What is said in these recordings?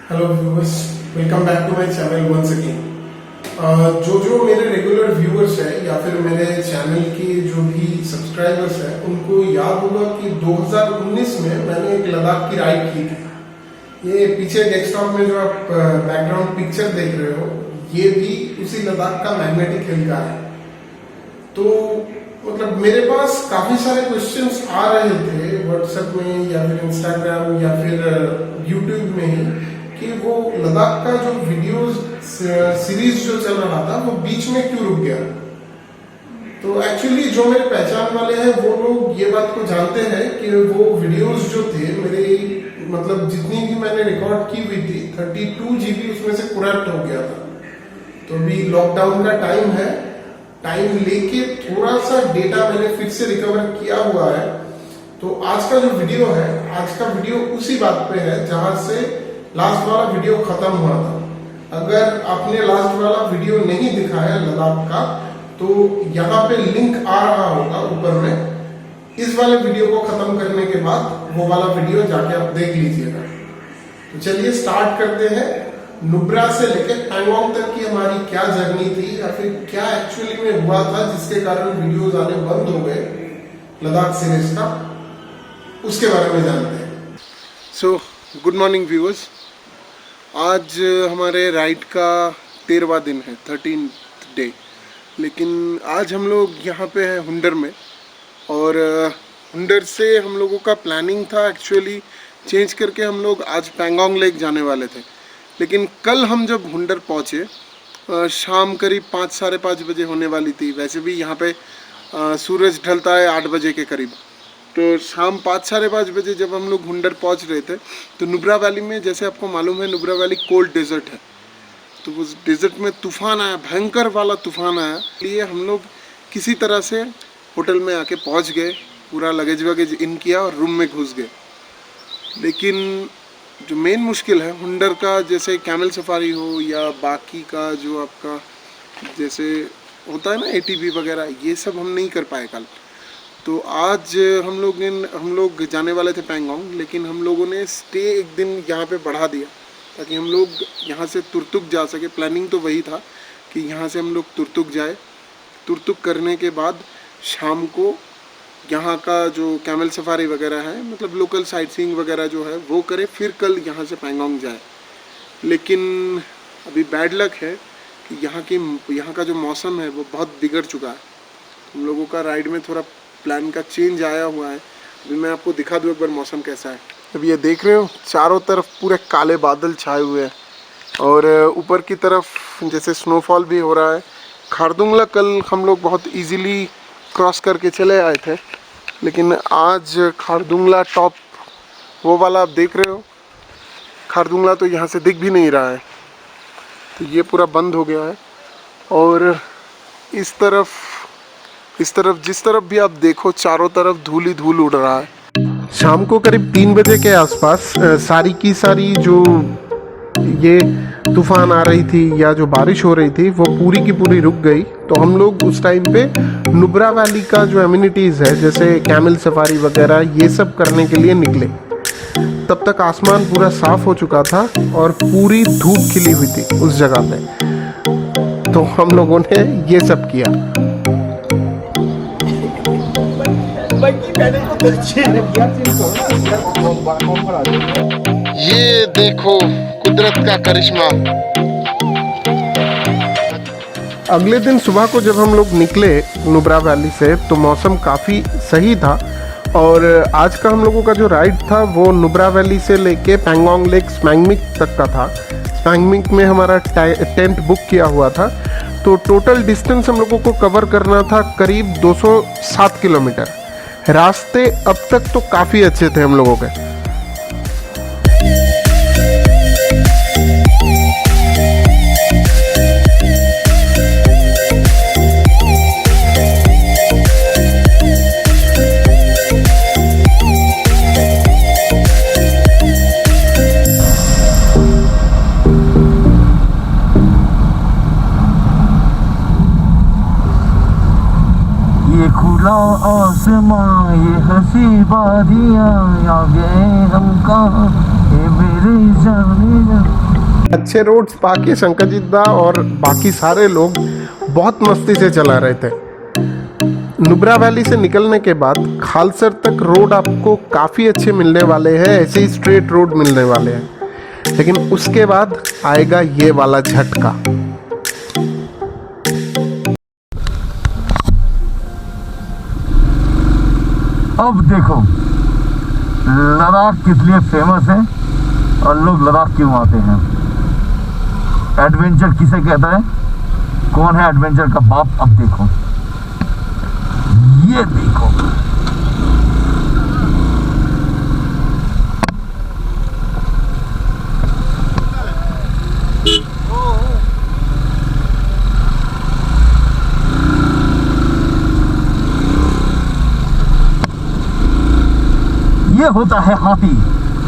Hello viewers, welcome back to my channel once again. जो मेरे regular viewers हैं या फिर मेरे चैनल के जो भी सब्सक्राइबर्स हैं उनको याद होगा कि 2019 में मैंने एक लद्दाख की राइड की थी। ये पीछे डेस्कटॉप में जो आप बैकग्राउंड पिक्चर देख रहे हो ये भी उसी लद्दाख का मैग्नेटिक हिल का है। तो मतलब मेरे पास काफी सारे क्वेश्चंस आ रहे थे व्हाट्सएप में या फिर इंस्टाग्राम या फिर यूट्यूब में ही कि वो लद्दाख का जो वीडियोस सीरीज जो चल रहा था वो बीच में क्यों रुक गया। तो एक्चुअली जो मेरे पहचान वाले हैं वो लोग ये बात को जानते हैं कि वो वीडियोस जो थे मेरे मतलब जितनी भी मैंने रिकॉर्ड की हुई थी 32 GB उसमें से करप्ट हो गया था। तो अभी लॉकडाउन का टाइम है, टाइम लेके थोड़ा सा डेटा मैंने फिर से रिकवर किया हुआ है। तो आज का जो वीडियो है, आज का वीडियो उसी बात पे है जहां से लास्ट वाला वीडियो खत्म हुआ था। अगर आपने लास्ट वाला वीडियो नहीं देखा है लद्दाख का तो यहाँ पे लिंक आ रहा होगा ऊपर में। इस वाले वीडियो को खत्म करने के बाद वो वाला वीडियो जाके आप देख लीजिएगा। तो चलिए स्टार्ट करते हैं। नुब्रा से लेके पैंगोंग तक की हमारी क्या जर्नी थी या फिर क्या एक्चुअली में हुआ था जिसके कारण वीडियोस आने बंद हो गए लद्दाख सीरीज का, उसके बारे में जानते हैं। सो गुड मॉर्निंग व्यूअर्स, आज हमारे राइड का 13वां दिन है, 13th डे। लेकिन आज हम लोग यहाँ पे हैं हुंडर में और हुंडर से हम लोगों का प्लानिंग था एक्चुअली चेंज करके हम लोग आज पैंगोंग लेक जाने वाले थे। लेकिन कल हम जब हुंडर पहुँचे शाम करीब 5 साढ़े 5 बजे होने वाली थी। वैसे भी यहाँ पे सूरज ढलता है 8 बजे के करीब। तो शाम 5 साढ़े 5 बजे जब हम लोग हुंडर पहुँच रहे थे तो नुब्रा वैली में, जैसे आपको मालूम है, नुब्रा वैली कोल्ड डेजर्ट है। तो उस डेजर्ट में तूफान आया, भयंकर वाला तूफान आया। इसलिए हम लोग किसी तरह से होटल में आके पहुँच गए, पूरा लगेज वगेज इन किया और रूम में घुस गए। लेकिन जो मेन मुश्किल है हुंडर का, जैसे कैमल सफारी हो या बाकी का जो आपका जैसे होता है ना ATV वगैरह, ये सब हम नहीं कर पाए कल। तो आज हम लोग जाने वाले थे पैंगोंग, लेकिन हम लोगों ने स्टे एक दिन यहाँ पे बढ़ा दिया ताकि हम लोग यहाँ से तुरतुक जा सके। प्लानिंग तो वही था कि यहाँ से हम लोग तुरतुक जाए, तुरतुक करने के बाद शाम को यहाँ का जो कैमल सफारी वगैरह है, मतलब लोकल साइट सीइंग वगैरह जो है वो करे, फिर कल यहाँ से पैंगोंग जाए। लेकिन अभी बैड लक है कि यहाँ का जो मौसम है वो बहुत बिगड़ चुका है। हम लोगों का राइड में थोड़ा प्लान का चेंज आया हुआ है। अभी मैं आपको दिखा दूँ एक बार मौसम कैसा है। अभी ये देख रहे हो चारों तरफ पूरे काले बादल छाए हुए हैं और ऊपर की तरफ जैसे स्नोफॉल भी हो रहा है। खारदुंगला कल हम लोग बहुत इजीली क्रॉस करके चले आए थे, लेकिन आज खारदुंगला टॉप वो वाला आप देख रहे हो, खारदुंगला तो यहाँ से दिख भी नहीं रहा है। तो ये पूरा बंद हो गया है और इस तरफ जिस तरफ भी आप देखो चारों तरफ धूल ही धूल उड़ रहा है। शाम को करीब 3 बजे के आसपास सारी की सारी जो ये तूफान आ रही थी या जो बारिश हो रही थी वो पूरी की पूरी रुक गई। तो हम लोग उस टाइम पे नुब्रा वैली का जो एमिनिटीज़ है जैसे कैमल सफारी वगैरह ये सब करने के लिए निकले। तब तक आसमान पूरा साफ हो चुका था और पूरी धूप खिली हुई थी उस जगह पे। तो हम लोगों ने ये सब किया। ये देखो कुदरत का करिश्मा। अगले दिन सुबह को जब हम लोग निकले नुब्रा वैली से तो मौसम काफ़ी सही था और आज का हम लोगों का जो राइड था वो नुब्रा वैली से लेके पैंगोंग लेक स्मैंगमिक तक का था। स्मैंगमिक में हमारा टेंट बुक किया हुआ था। तो टोटल डिस्टेंस हम लोगों को कवर करना था करीब 207 किलोमीटर। रास्ते अब तक तो काफ़ी अच्छे थे हम लोगों के। ये खुला आसमां, ये हंसी बादियाँ, आगे हम कहाँ, ये मेरे जाने जा। अच्छे रोड्स पाके शंकरजीत दा और बाकी सारे लोग बहुत मस्ती से चला रहे थे। नुब्रा वैली से निकलने के बाद खालसर तक रोड आपको काफ़ी अच्छे मिलने वाले हैं, ऐसे ही स्ट्रेट रोड मिलने वाले हैं। लेकिन उसके बाद आएगा ये वाला झटका। अब देखो लद्दाख किस लिए फेमस है और लोग लद्दाख क्यों आते हैं। एडवेंचर किसे कहता है, कौन है एडवेंचर का बाप। अब देखो, ये देखो ये होता है हाथी।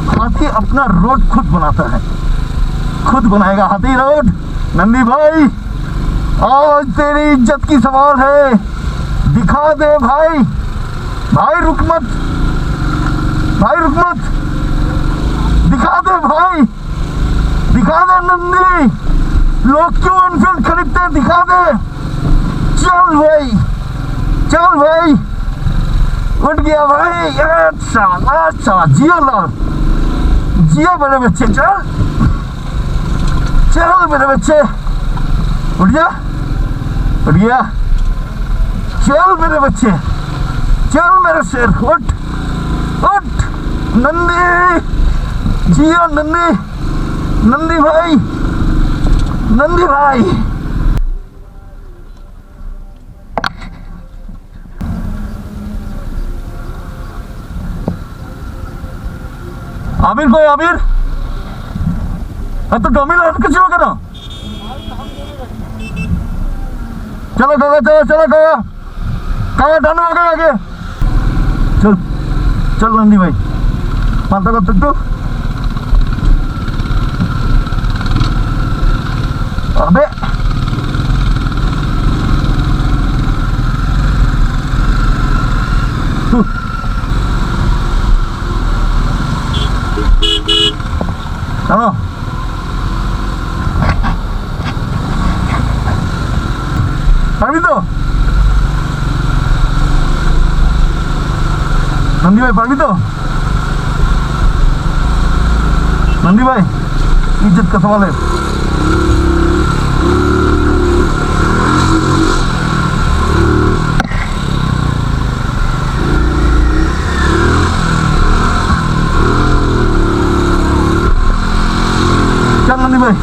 हाथी अपना रोड खुद बनाता है, खुद बनाएगा हाथी रोड। नंदी भाई आज तेरी इज्जत की सवाल है, दिखा दे भाई। भाई रुक मत, भाई रुक मत, दिखा दे भाई, दिखा दे नंदी। लोग क्यों एनफील्ड खरीदते हैं, दिखा दे। चल भाई, चल भाई, उठ गया भाई। अच्छा अच्छा, जियो लाल, जियो मेरे बच्चे, चल चल मेरे बच्चे, उठ जा, उठ गया। चल मेरे बच्चे, चल मेरे शेर, उठ उठ नंदी, जियो नंदी, नंदी भाई, नंदी भाई। आमिर कोई आमिर, तो डोमिन किसी लोग ना। चलो काका, चलो चलो काका, काका डन हो गए आगे। चल चल नंदी भाई, मानता को तुक। अबे चलो अभी तो नंदी भाई, पानी तो नंदी भाई, इज्जत का सवाल है। चल नंदी भाई,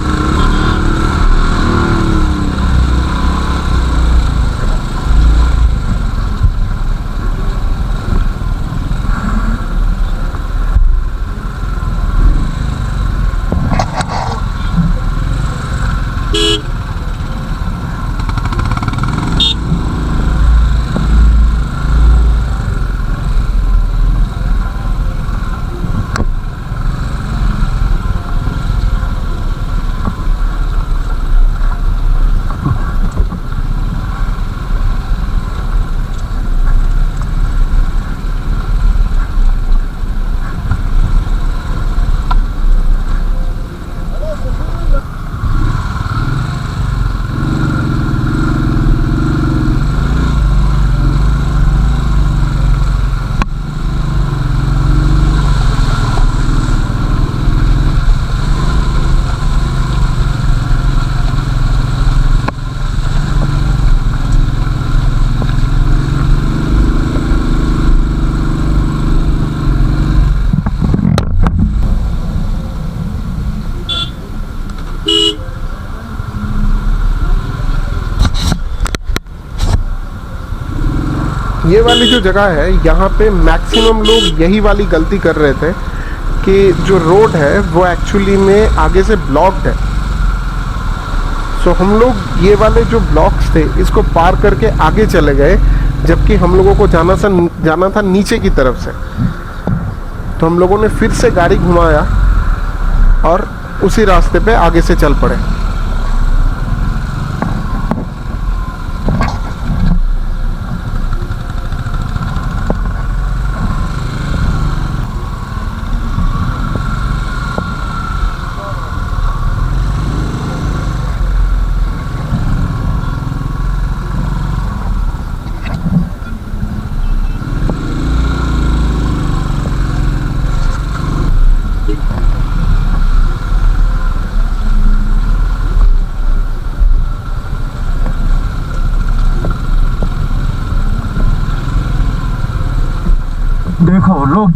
ये वाली जो जगह है यहाँ पे मैक्सिमम लोग यही वाली गलती कर रहे थे कि जो रोड है वो एक्चुअली में आगे से ब्लॉक्ड है। सो हम लोग ये वाले जो ब्लॉक्स थे इसको पार करके आगे चले गए, जबकि हम लोगों को जाना था नीचे की तरफ से। तो हम लोगों ने फिर से गाड़ी घुमाया और उसी रास्ते पे आगे से चल पड़े।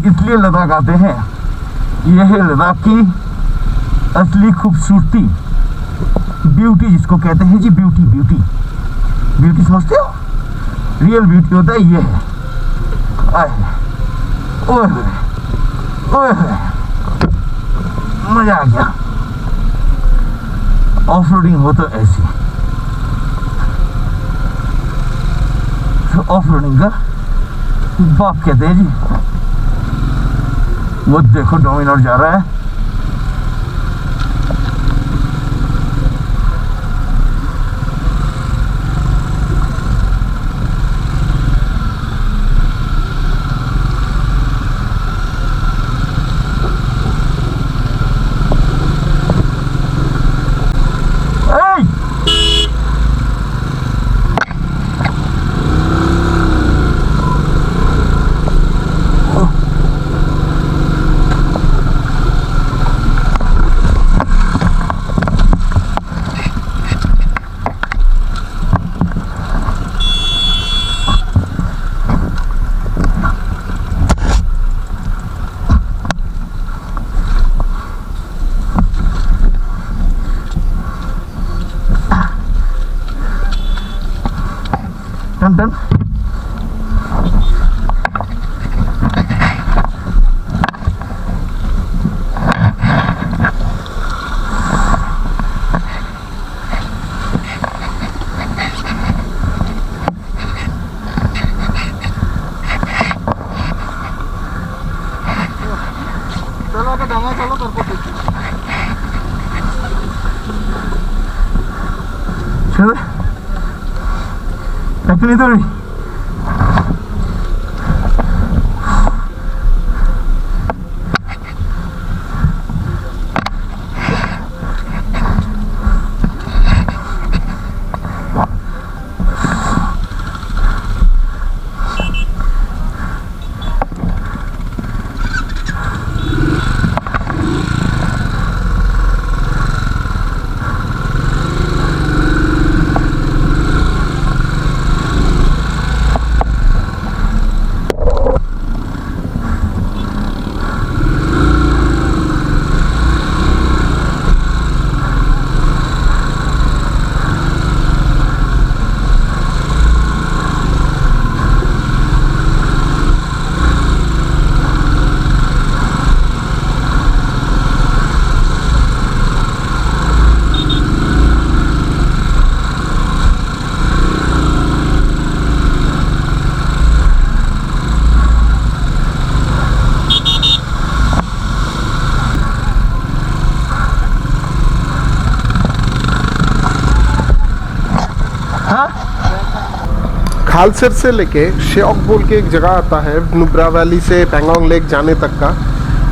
इसलिए लद्दाख आते हैं। यह है लद्दाख की असली खूबसूरती, ब्यूटी जिसको कहते हैं जी, ब्यूटी ब्यूटी ब्यूटी समझते हो? रियल ब्यूटी होता है ये है। आए ओए ओए मजा आ गया। ऑफ रोडिंग हो तो ऐसी, तो ऑफ रोडिंग का बाप कहते हैं जी। वो देखो डोमिनोर जा रहा है। Done. चलो आता डांगा चलो करको चलो नहीं तो नहीं खालसर से लेके शेओक बोल के एक जगह आता है नुब्रा वैली से पैंगोंग लेक जाने तक का,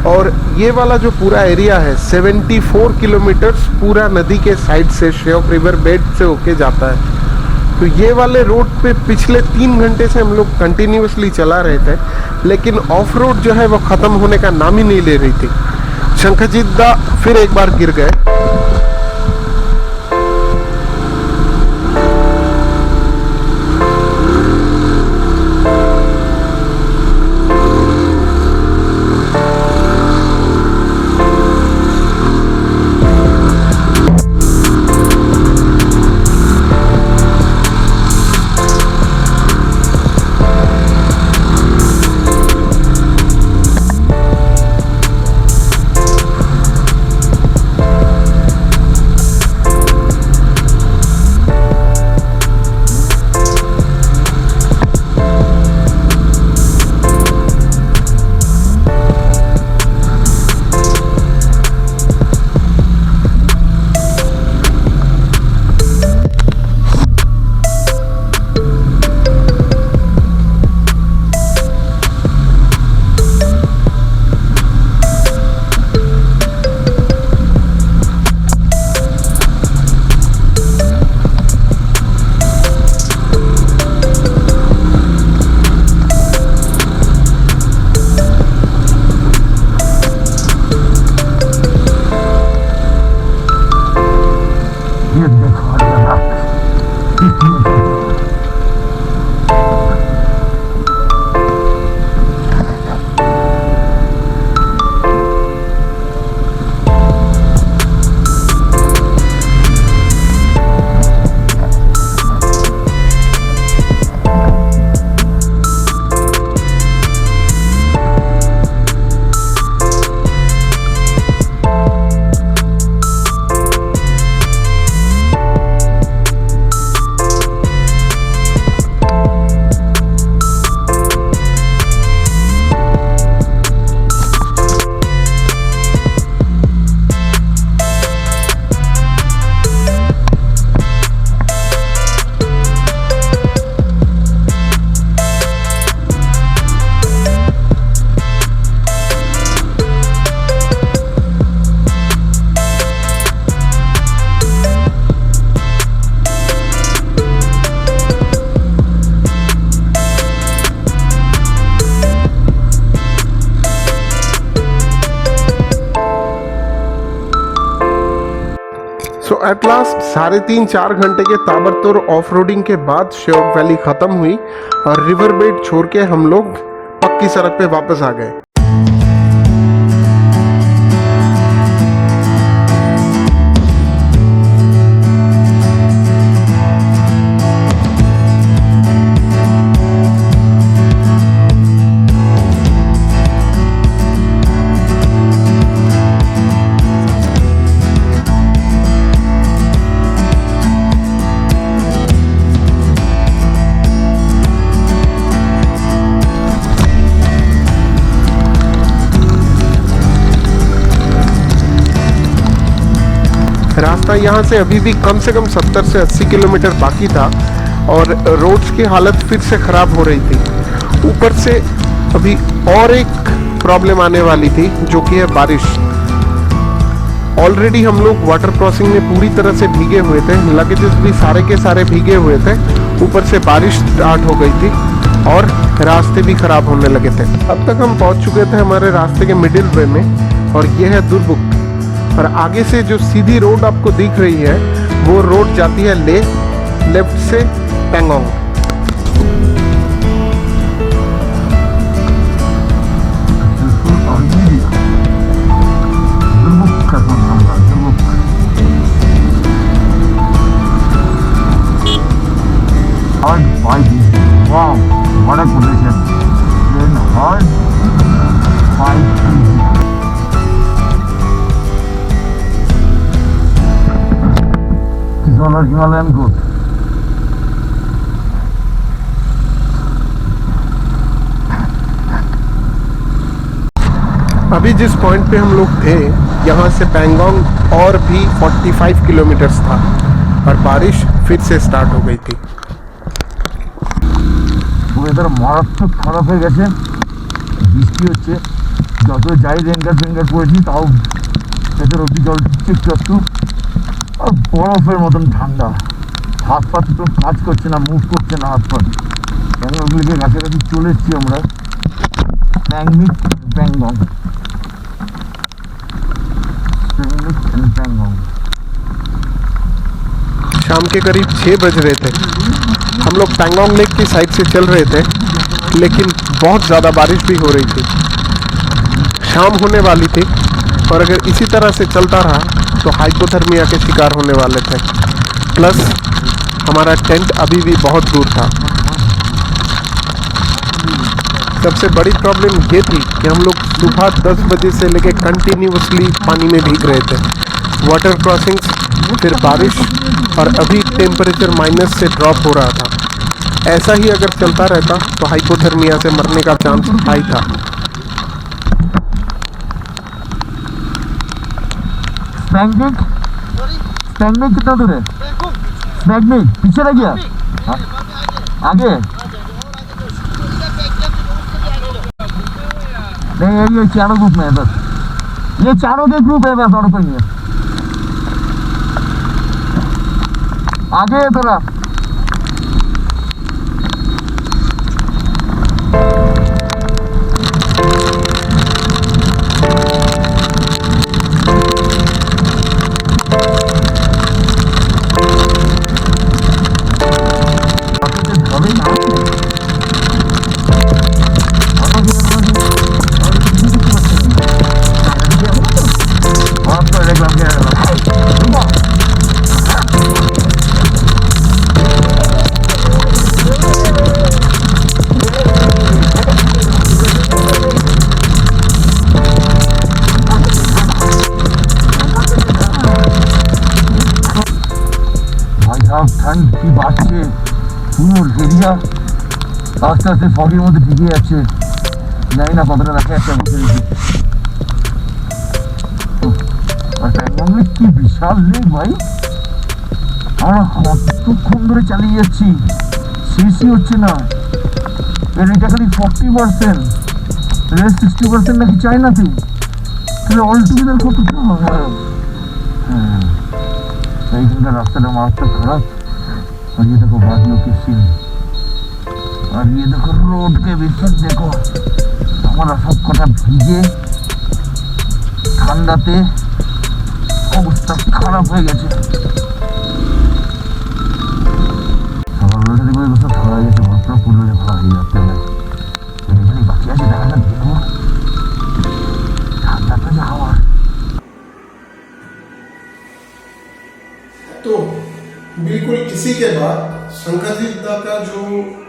और ये वाला जो पूरा एरिया है 74 किलोमीटर्स पूरा नदी के साइड से शेओक रिवर बेड से होके जाता है। तो ये वाले रोड पे पिछले 3 घंटे से हम लोग कंटिन्यूसली चला रहे थे, लेकिन ऑफ रोड जो है वो ख़त्म होने का नाम ही नहीं ले रही थी। शंखजीत दा फिर एक बार गिर गए। सो एट लास्ट 3.5-4 घंटे के ताबड़तोड़ ऑफ रोडिंग के बाद श्योक वैली खत्म हुई और रिवर बेड छोड़ के हम लोग पक्की सड़क पे वापस आ गए। रास्ता यहाँ से अभी भी कम से कम 70 से 80 किलोमीटर बाकी था और रोड्स की हालत फिर से ख़राब हो रही थी। ऊपर से अभी और एक प्रॉब्लम आने वाली थी जो कि है बारिश। ऑलरेडी हम लोग वाटर क्रॉसिंग में पूरी तरह से भीगे हुए थे, लगेजेस भी सारे के सारे भीगे हुए थे, ऊपर से बारिश स्टार्ट हो गई थी और रास्ते भी ख़राब होने लगे थे। अब तक हम पहुँच चुके थे हमारे रास्ते के मिडिल वे में और ये है दुर्बुक। और आगे से जो सीधी रोड आपको दिख रही है वो रोड जाती है लेफ्ट से Pangong. Wow, what a position. Then hard 5 on our Himalayan goat. अभी जिस पॉइंट पे हम लोग थे यहाँ से पैंगोंग और भी 45 किलोमीटर्स था और बारिश फिर से स्टार्ट हो गई थी। ওয়েদার মারাত্মক খারাপ হয়ে গেছে, বৃষ্টি হচ্ছে, যত যাই রেনগার ফেনগার পড়েছি তাও ভেতর অব্দি জল ঢুকছে একটু, আর বরফের মতন ঠান্ডা, হাত পা তো কাজ করছে না, মুভ করছে না হাত পা। প্যাংগংগুলিকে কাছাকাছি চলে এসেছি আমরা, पैंगोंग शाम के करीब 6 बज रहे थे। हम लोग पैंगोंग लेक की साइड से चल रहे थे लेकिन बहुत ज़्यादा बारिश भी हो रही थी। शाम होने वाली थी और अगर इसी तरह से चलता रहा तो हाइपोथर्मिया के शिकार होने वाले थे। प्लस हमारा टेंट अभी भी बहुत दूर था। सबसे बड़ी प्रॉब्लम ये थी कि हम लोग सुबह 10 बजे से लेके कंटिन्यूसली पानी में भीग रहे थे। वाटर क्रॉसिंग्स, फिर बारिश और अभी टेम्परेचर माइनस से ड्रॉप हो रहा था। ऐसा ही अगर चलता रहता तो हाइपोथर्मिया से मरने का चांस हाई था। स्टैग्नेट कितना दूर है? स्टैग्नेट पीछे रह गया, आगे नहीं, ये चारों ग्रुप में है बस, ये चारों के ग्रुप है बस, और कोई नहीं है। आगे है थोड़ा, ठंड की बात से পুরো এরিয়া আস্তে আস্তে ফগের মধ্যে ঢুকে যাচ্ছে, জানি না কতটা রাখে একটা বসে দিচ্ছি। আর প্যাংগং কি বিশাল লেক ভাই, আমরা কতক্ষণ ধরে চালিয়ে যাচ্ছি, শেষই হচ্ছে না। এর এটা খালি 40%, 60% নাকি চায়নাতে, তাহলে অল টুগেদার কতটা? হ্যাঁ, এইখানকার রাস্তাটা মারাত্মক খারাপ। और ये देखो वादियों की सीन, और ये देखो रोड के विषय देखो, हमारा सब कटा ভিজে ঠান্ডাতে অবস্থা খারাপ হয়ে গেছে। সকালবেলা থেকে অবস্থা খারাপ হয়ে গেছে, ঘটনা পুরো ভালো হয়ে যাচ্ছে না। এখানে বাকি আছে, দেখাটা দিয়ে দেবো। ঠান্ডাটা যা হাওয়া। तो बिल्कुल इसी के बाद शंकरजीत दा का जो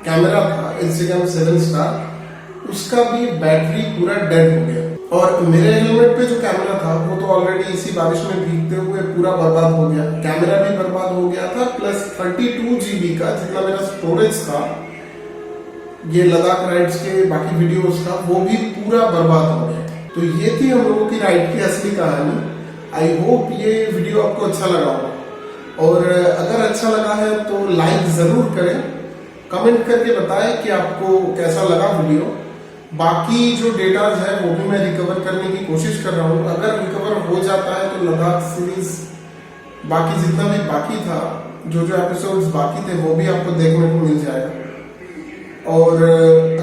कैमरा था इंस्टाग्राम 7 स्टार, उसका भी बैटरी पूरा डेड हो गया। और मेरे हेलमेट पे जो कैमरा था वो तो ऑलरेडी इसी बारिश में भीगते हुए पूरा बर्बाद हो गया। कैमरा भी बर्बाद हो गया था, प्लस 32 GB का जितना मेरा स्टोरेज था ये लद्दाख राइड्स के बाकी वीडियोस का, वो भी पूरा बर्बाद हो गया। तो ये थी हम लोगों की राइड की असली कहानी। आई होप ये वीडियो आपको अच्छा लगा होगा, और अगर अच्छा लगा है तो लाइक जरूर करें, कमेंट करके बताएं कि आपको कैसा लगा वीडियो। बाकी जो डेटाज है वो भी मैं रिकवर करने की कोशिश कर रहा हूँ। अगर रिकवर हो जाता है तो लद्दाख सीरीज बाकी जितना भी बाकी था, जो एपिसोड्स बाकी थे वो भी आपको देखने को मिल जाएगा। और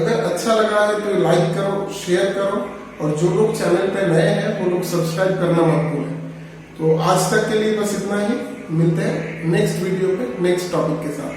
अगर अच्छा लगा है तो लाइक करो, शेयर करो, और जो लोग चैनल पे नए हैं वो लोग सब्सक्राइब करना मत भूलें। तो आज तक के लिए बस इतना ही, मिलते हैं नेक्स्ट वीडियो पे नेक्स्ट टॉपिक के साथ।